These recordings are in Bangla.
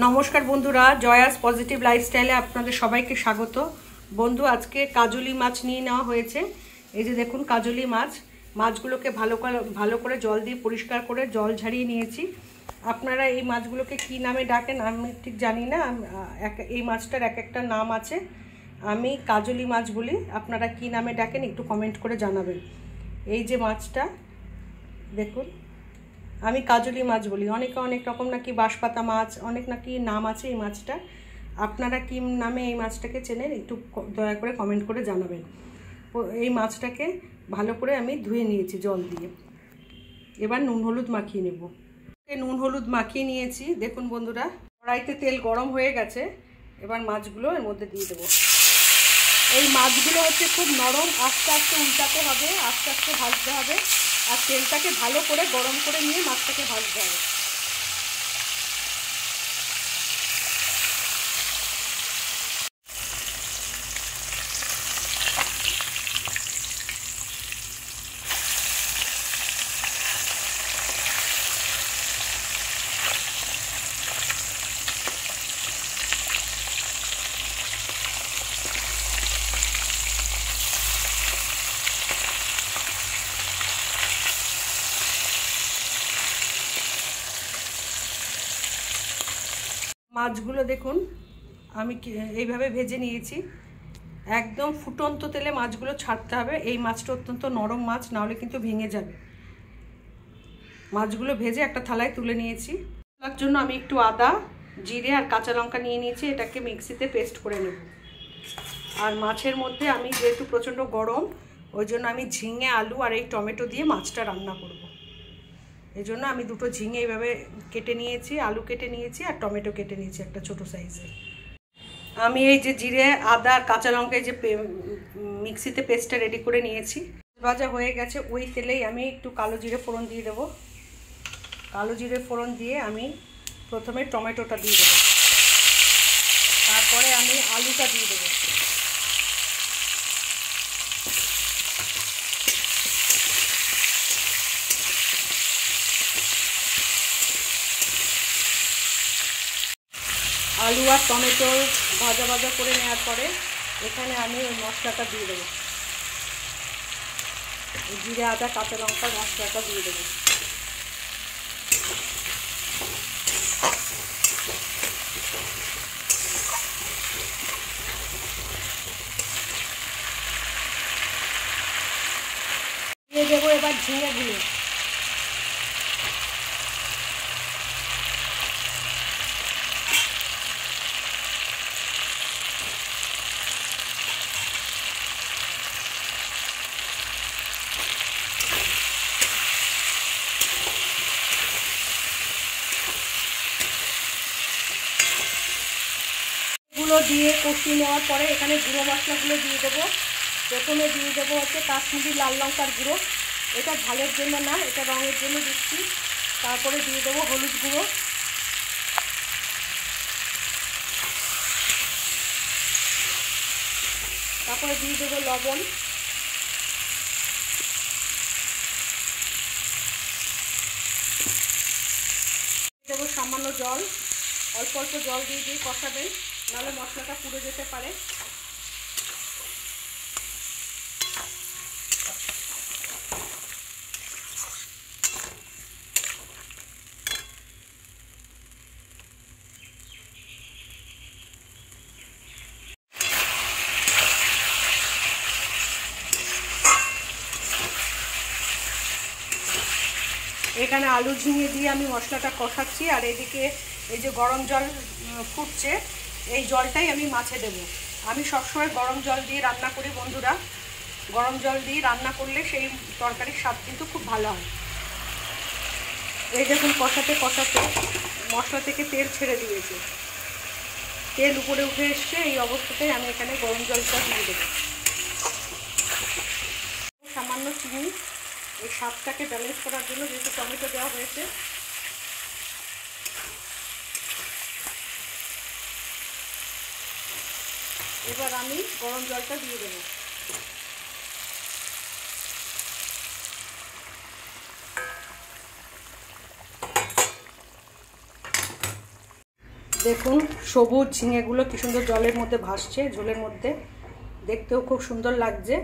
নমস্কার বন্ধুরা, জয়াস পজিটিভ লাইফস্টাইলে আপনাদের সবাইকে স্বাগত। বন্ধু, আজকে কাজলি মাছ নিয়ে নেওয়া হয়েছে। এই যে দেখুন কাজলি মাছ। মাছগুলোকে ভালো করে জল দিয়ে পরিষ্কার করে জল ঝারিয়ে নিয়েছি। আপনারা এই মাছগুলোকে কি নামে ডাকেন আমি ঠিক জানি না। এই মাছটার এক একটা নাম আছে। আমি কাজলি মাছ বলি, আপনারা কি নামে ডাকেন একটু কমেন্ট করে জানাবেন। এই যে মাছটা দেখুন, আমি কাজলি মাছ বলি, অনেকে অনেক রকম নাকি বাঁশপাতা মাছ, অনেক নাকি নাম আছে এই মাছটা। আপনারা কি নামে এই মাছটাকে চেনেন একটু দয়া করে কমেন্ট করে জানাবেন। এই মাছটাকে ভালো করে আমি ধুয়ে নিয়েছি জল দিয়ে। এবার নুন হলুদ মাখিয়ে নেব। নুন হলুদ মাখিয়ে নিয়েছি। দেখুন বন্ধুরা, কড়াইতে তেল গরম হয়ে গেছে। এবার মাছগুলো এর মধ্যে দিয়ে দেবো। এই মাছগুলো হচ্ছে খুব নরম, আস্তে আস্তে উল্টাতে হবে, আস্তে আস্তে ভাজতে হবে। আর তেলটাকে ভালো করে গরম করে নিয়ে মাছটাকে ভাজতে হবে। মাছগুলো দেখুন আমি এইভাবে ভেজে নিয়েছি। একদম ফুটন্ত তেলে মাছগুলো ছাড়তে হবে। এই মাছটা অত্যন্ত নরম মাছ, নাহলে কিন্তু ভেঙে যাবে। মাছগুলো ভেজে একটা থালায় তুলে নিয়েছি। তার জন্য আমি একটু আদা, জিরে আর কাঁচা লঙ্কা নিয়ে নিয়েছি। এটাকে মিক্সিতে পেস্ট করে নেব। আর মাছের মধ্যে আমি যেহেতু প্রচণ্ড গরম, ওই জন্য আমি ঝিঙে, আলু আর এই টমেটো দিয়ে মাছটা রান্না করব। এই জন্য আমি দুটো ঝিঙে এইভাবে কেটে নিয়েছি, আলু কেটে নিয়েছি আর টমেটো কেটে নিয়েছি একটা ছোটো সাইজের। আমি এই যে জিরে, আদা আর কাঁচা লঙ্কা এই যে মিক্সিতে পেস্টটা রেডি করে নিয়েছি। ভাজা হয়ে গেছে। ওই তেলেই আমি একটু কালো জিরে ফোড়ন দিয়ে দেবো। কালো জিরে ফোড়ন দিয়ে আমি প্রথমে টমেটোটা দিয়ে দেবো, তারপরে আমি আলুটা দিয়ে দেবো। আলু আর টমেটো ভাজা ভাজা করে নেওয়ার পরে এখানে আমি ওই মশলাটা দিয়ে দেবো। জিরে, আদা, কাঁচা লঙ্কার মশলাটা দিয়ে দেবো। দিয়ে দেবো এবার ঝিঙেগুলো। গুলো দিয়ে কষিয়ে নেওয়ার পরে এখানে গুঁড়ো মশলাগুলো দিয়ে দেবো। প্রথমে দিয়ে দেবো হচ্ছে কাশ্মীরি লাল লঙ্কার গুঁড়ো। এটা ঝালের জন্য না, এটা রঙের জন্য দিচ্ছি। তারপরে দিয়ে দেবো হলুদ গুঁড়ো, তারপরে দিয়ে দেবো লবণ, দেবো সামান্য জল। অল্প অল্প জল দিয়ে দিয়ে কষাবেন, নাহলে মশলাটা পুড়ে যেতে পারে। এখানে আলু ঝিঙে দিয়ে আমি মশলাটা কষাচ্ছি, আর এদিকে এই যে গরম জল ফুটছে, এই জলটাই আমি মাছে দেবো। আমি সবসময় গরম জল দিয়ে রান্না করি বন্ধুরা। গরম জল দিয়ে রান্না করলে সেই তরকারির স্বাদ কিন্তু খুব ভালো হয়। এই দেখুন কষাতে কষাতে মশলা থেকে তেল ছেড়ে দিয়েছে, তেল উপরে উঠে এসছে। এই অবস্থাতেই আমি এখানে গরম জলটা দিয়ে দেবো। সামান্য চিনি, এই স্বাদটাকে ব্যালেন্স করার জন্য, যেহেতু টমেটো দেওয়া হয়েছে। এবার আমি গরম জলটা দিয়ে দেবো। দেখুন সবুজ ঝিঙেগুলো কি সুন্দর জলের মধ্যে ভাসছে, ঝোলের মধ্যে দেখতেও খুব সুন্দর লাগছে।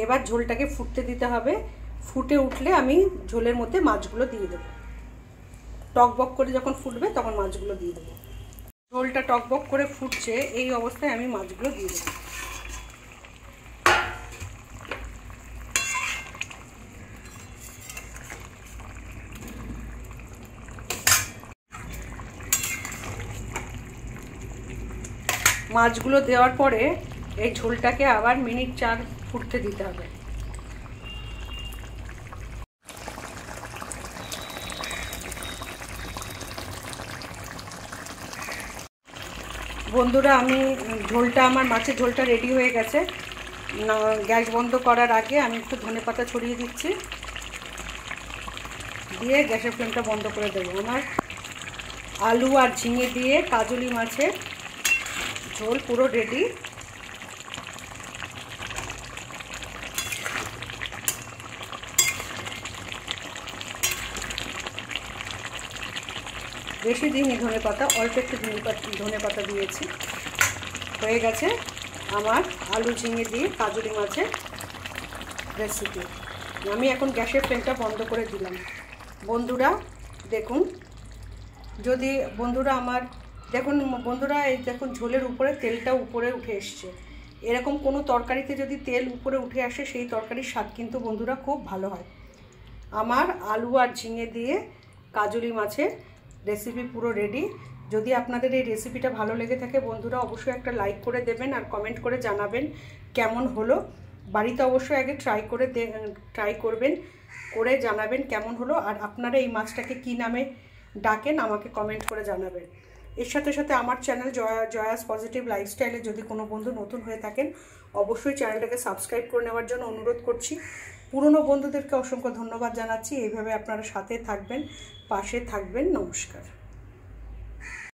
এবার ঝোলটাকে ফুটতে দিতে হবে। ফুটে উঠলে আমি ঝোলের মধ্যে মাছগুলো দিয়ে দেবো। টকবক করে যখন ফুটবে তখন মাছগুলো দিয়ে দেবো। ঝোলটা টকবক করে ফুটছে, এই অবস্থায় আমি মাছগুলো দিয়ে দেবো। মাছগুলো দেওয়ার পরে এই ঝোলটাকে আবার মিনিট 4 ফুটতে দিতে হবে। বন্ধুরা আমি আমার মাছের ঝোলটা রেডি হয়ে গেছে। গ্যাস বন্ধ করার আগে আমি একটু ধনেপাতা ছড়িয়ে দিচ্ছি, দিয়ে গ্যাসের ফ্লেমটা বন্ধ করে দেবো। আমার আলু আর ঝিঙে দিয়ে কাজলি মাছের ঝোল পুরো রেডি। বেশি দিইনি ধনেপাতা, অল্প একটু ধনেপাতা দিয়েছি। হয়ে গেছে আমার আলু ঝিঙে দিয়ে কাজলি মাছের রেসিপি। আমি এখন গ্যাসের ফ্লেমটা বন্ধ করে দিলাম। বন্ধুরা দেখুন, যদি বন্ধুরা আমার দেখুন বন্ধুরা, এই দেখুন ঝোলের উপরে তেলটা উপরে উঠে এসছে। এরকম কোনো তরকারিতে যদি তেল উপরে উঠে আসে সেই তরকারির স্বাদ কিন্তু বন্ধুরা খুব ভালো হয়। আমার আলু আর ঝিঙে দিয়ে কাজলি মাছের রেসিপি পুরো রেডি। যদি আপনাদের এই রেসিপিটা ভালো লেগে থাকে বন্ধুরা অবশ্যই একটা লাইক করে দেবেন আর কমেন্ট করে জানাবেন কেমন হলো। বাড়িতে অবশ্যই আগে ট্রাই করবেন, করে জানাবেন কেমন হলো। আর আপনারা এই মাছটাকে কী নামে ডাকেন আমাকে কমেন্ট করে জানাবেন। এর সাথে সাথে আমার চ্যানেল জয়াস পজিটিভ লাইফস্টাইলে যদি কোনো বন্ধু নতুন হয়ে থাকেন অবশ্যই চ্যানেলটাকে সাবস্ক্রাইব করে নেওয়ার জন্য অনুরোধ করছি। পুরনো বন্ধুদেরকে অসংখ্য ধন্যবাদ জানাচ্ছি। এইভাবে আপনারা সাথে থাকবেন, পাশে থাকবেন। নমস্কার।